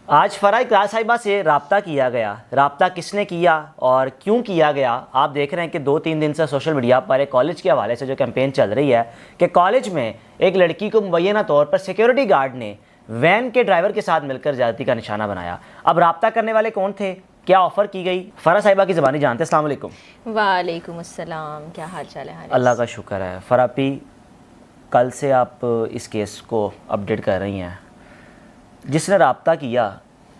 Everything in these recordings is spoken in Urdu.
آج فرح اقرار صاحبہ سے رابطہ کیا گیا. رابطہ کس نے کیا اور کیوں کیا گیا؟ آپ دیکھ رہے ہیں کہ 2-3 دن سے سوشل میڈیا پر ایک کالج کے حوالے سے جو کیمپین چل رہی ہے کہ کالج میں ایک لڑکی کو مبینہ طور پر سیکیورٹی گارڈ نے وین کے ڈرائیور کے ساتھ مل کر زیادتی کا نشانہ بنایا. اب رابطہ کرنے والے کون تھے، کیا آفر کی گئی، فرح صاحبہ کی زبانی جانتے ہیں. السلام علیکم. وعلیکم السلام، کیا حال چال ہے؟ اللہ کا شکر ہے. فرح پی، کل سے آپ اس کیس کو اپڈیٹ کر رہی ہیں. جس نے رابطہ کیا،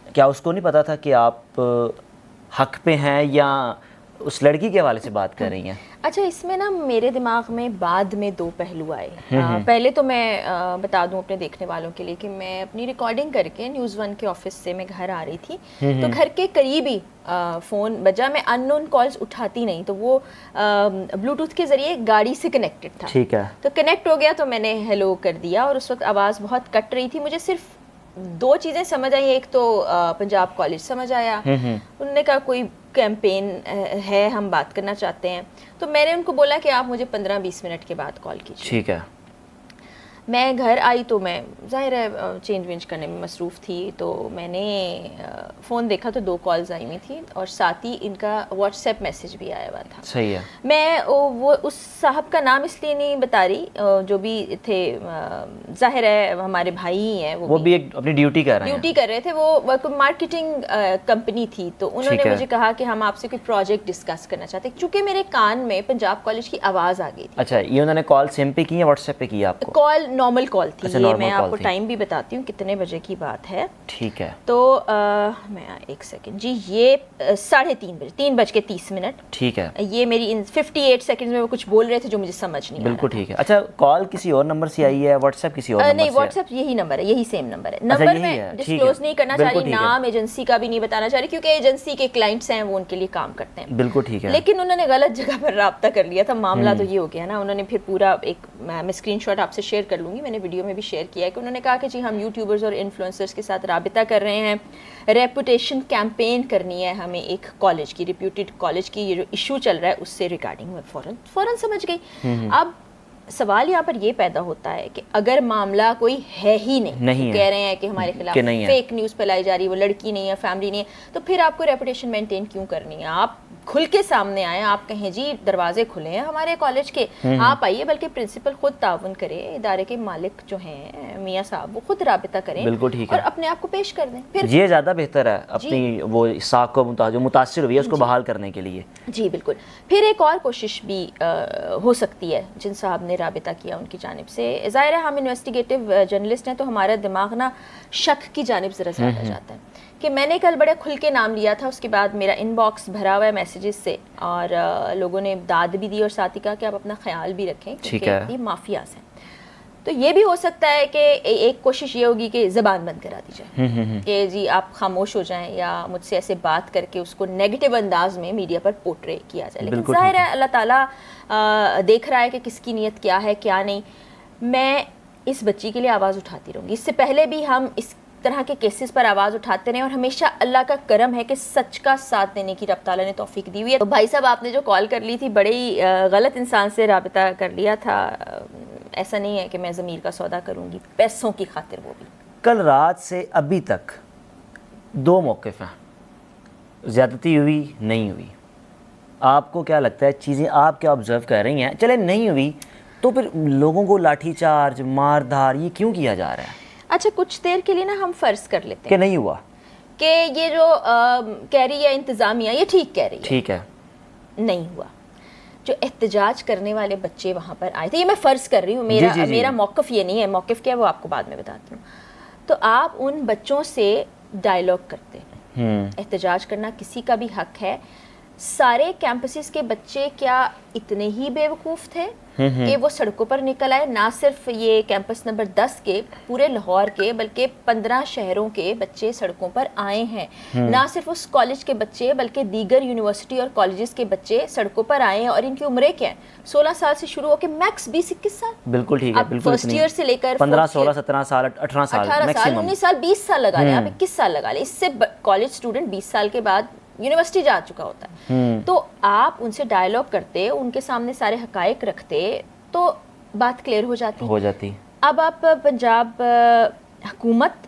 کیا اس کو نہیں پتا تھا کہ آپ حق پہ ہیں یا اس لڑکی کے حوالے سے بات کر رہی ہیں؟ اچھا، اس میں نا میرے دماغ میں بعد میں 2 پہلو آئے. پہلے تو میں بتا دوں اپنے دیکھنے والوں کے لیے کہ میں اپنی ریکارڈنگ کر کے نیوز 1 کے آفس سے میں گھر آ رہی تھی، تو گھر کے قریب ہی فون بجا. میں ان نون کالز اٹھاتی نہیں، تو وہ بلوٹوتھ کے ذریعے گاڑی سے کنیکٹڈ تھا. ٹھیک ہے. تو کنیکٹ ہو گیا تو میں نے ہیلو کر دیا، اور اس وقت آواز بہت کٹ رہی تھی. مجھے صرف 2 چیزیں سمجھ آئی. ایک تو پنجاب کالج سمجھ آیا، انہوں نے کہا کوئی کیمپین ہے، ہم بات کرنا چاہتے ہیں. تو میں نے ان کو بولا کہ آپ مجھے 15-20 منٹ کے بعد کال کیجیے. ٹھیک ہے. میں گھر آئی تو میں ظاہر ہے چینج وینج کرنے میں مصروف تھی، تو میں نے فون دیکھا تو 2 کالز آئی ہوئی تھیں، اور ساتھ ہی ان کا واٹس ایپ میسج بھی آیا ہوا تھا. صحیح ہے. میں وہ اس صاحب کا نام اس لیے نہیں بتا رہی، جو بھی تھے ظاہر ہے ہمارے بھائی ہی ہیں، وہ بھی ایک اپنی ڈیوٹی کر رہے تھے. وہ مارکیٹنگ کمپنی تھی، تو انہوں نے مجھے کہا کہ ہم آپ سے کوئی پروجیکٹ ڈسکس کرنا چاہتے ہیں. چونکہ میرے کان میں پنجاب کالج کی آواز آ گئی تھی. اچھا، یہ انہوں نے کال سیم پہ کی یا واٹس ایپ پہ کی آپ کو؟ کال نارمل کال تھی. یہ میں آپ کو ٹائم بھی بتاتی ہوں کتنے بجے کی بات ہے. ٹھیک ہے. تو میں 1 سیکنڈ جی، یہ 3:30 بجے 3:30. ٹھیک ہے. یہ میری 58 سیکنڈز میں وہ کچھ بول رہے تھے جو مجھے سمجھ نہیں آ رہا. بالکل ٹھیک ہے. اچھا، کال کسی اور نمبر سے آئی ہے، واٹس ایپ کسی اور نمبر سے؟ نہیں، واٹس ایپ یہی نمبر ہے، یہی سیم نمبر ہے. نمبر میں ڈسکلوز نہیں کرنا چاہ رہی، نام ایجنسی کا بھی نہیں بتانا چاہ رہی، کیونکہ ایجنسی کے کلائنٹس ہیں، وہ ان کے لیے کام کرتے ہیں. بالکل ٹھیک ہے. لیکن انہوں نے غلط جگہ پر رابطہ کر لیا تھا. معاملہ تو یہ ہو گیا نا. انہوں نے پھر پورا ایک، میں اسکرین شاٹ آپ سے شیئر کر لوں گی، میں نے ویڈیو میں بھی شیئر کیا ہے، کہ انہوں نے کہا کہ جی ہم یوٹیوبرز اور انفلوئنسرز کے ساتھ رابطہ کر رہے ہیں، ریپوٹیشن کیمپین کرنی ہے ہمیں ایک کالج کی، ریپیوٹیڈ کالج کی. یہ جو ایشو چل رہا ہے اس سے ریگارڈنگ میں فوراً سمجھ گئی. اب سوال یہاں پر یہ پیدا ہوتا ہے کہ اگر معاملہ کوئی ہے ہی نہیں، کہہ رہے ہیں کہ ہمارے خلاف فیک نیوز پھیلائی جا رہی ہے، وہ لڑکی نہیں ہے، فیملی نہیں ہے، تو پھر آپ کو ریپوٹیشن مینٹین کیوں کرنی ہے؟ آپ کھل کے سامنے آئیں، آپ کہیں جی دروازے کھلے ہیں ہمارے کالج کے، آپ آئیے. بلکہ پرنسپل خود تعاون کرے، ادارے کے مالک جو ہیں میاں صاحب، وہ خود رابطہ کریں اور اپنے آپ کو پیش کر دیں. پھر یہ زیادہ بہتر ہے اپنی وہ ساکھ کو جو متاثر ہوئی ہے اس کو بحال کرنے کے لیے. جی بالکل. پھر ایک اور کوشش بھی ہو سکتی ہے جن صاحب نے رابطہ کیا ان کی جانب سے. ظاہر ہے ہم انویسٹیگیٹو جرنلسٹ ہیں، تو ہمارا دماغ نا شک کی جانب ذرا زیادہ جاتا ہے. کہ میں نے کل بڑے کھل کے نام لیا تھا، اس کے بعد میرا ان باکس بھرا ہوا ہے میسیجز سے، اور لوگوں نے داد بھی دی اور ساتھ ہی کہا کہ آپ اپنا خیال بھی رکھیں کیونکہ یہ مافیاز ہیں. تو یہ بھی ہو سکتا ہے کہ ایک کوشش یہ ہوگی کہ زبان بند کرا دی جائے، کہ جی آپ خاموش ہو جائیں، یا مجھ سے ایسے بات کر کے اس کو نیگیٹو انداز میں میڈیا پر پورٹرے کیا جائے. لیکن ظاہر ہے اللہ تعالیٰ دیکھ رہا ہے کہ کس کی نیت کیا ہے کیا نہیں. میں اس بچی کے لیے آواز اٹھاتی رہوں گی. اس سے پہلے بھی ہم اس طرح کے کیسز پر آواز اٹھاتے رہے، اور ہمیشہ اللہ کا کرم ہے کہ سچ کا ساتھ دینے کی رب تعالیٰ نے توفیق دی ہوئی ہے. تو بھائی صاحب، آپ نے جو کال کر لی تھی، بڑے ہی غلط انسان سے رابطہ کر لیا تھا. ایسا نہیں ہے کہ میں ضمیر کا سودا کروں گی پیسوں کی خاطر. وہ بھی کل رات سے ابھی تک 2 موقف ہیں، زیادتی ہوئی نہیں ہوئی. آپ کو کیا لگتا ہے، چیزیں آپ کیا آبزرو کر رہی ہیں؟ چلے نہیں ہوئی تو پھر لوگوں کو لاٹھی چارج، مار دھار، یہ کیوں کیا جا رہا ہے؟ اچھا، کچھ دیر کے لیے نا ہم فرض کر لیتے ہیں کہ نہیں ہوا، کہ یہ جو کہہ رہی ہے انتظامیہ، یہ ٹھیک کہہ رہی ہے، ٹھیک ہے، نہیں ہوا. جو احتجاج کرنے والے بچے وہاں پر آئے تھے، یہ میں فرض کر رہی ہوں، میرا موقف یہ نہیں ہے، موقف کیا ہے وہ آپ کو بعد میں بتاتی ہوں. تو آپ ان بچوں سے ڈائیلاگ کرتے ہیں. احتجاج کرنا کسی کا بھی حق ہے. سارے کیمپسز کے بچے کیا اتنے ہی بے وقوف تھے کہ وہ سڑکوں پر نکل آئے؟ نہ صرف یہ کیمپس نمبر 10 کے، پورے لاہور کے بلکہ 15 شہروں کے بچے سڑکوں پر آئے ہیں. نہ صرف اس کالج کے بچے بلکہ دیگر یونیورسٹی اور کالجز کے بچے سڑکوں پر آئے ہیں. اور ان کی عمریں کیا ہیں؟ 16 سال سے شروع ہو کے میکس 20-21 سال. بالکل ٹھیک ہے. بالکل فرسٹ ایئر سے لے کر 15 16 17 سال 18 سال 19 سال 20 سال لگا لیں آپ، 21 سال لگا لیں. اس سے کالج اسٹوڈنٹ 20 سال کے بعد یونیورسٹی جا چکا ہوتا ہے. تو آپ ان سے ڈائیلاگ کرتے، ان کے سامنے سارے حقائق رکھتے تو بات کلیئر ہو جاتی. جاتی. اب آپ پنجاب حکومت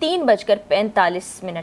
3:45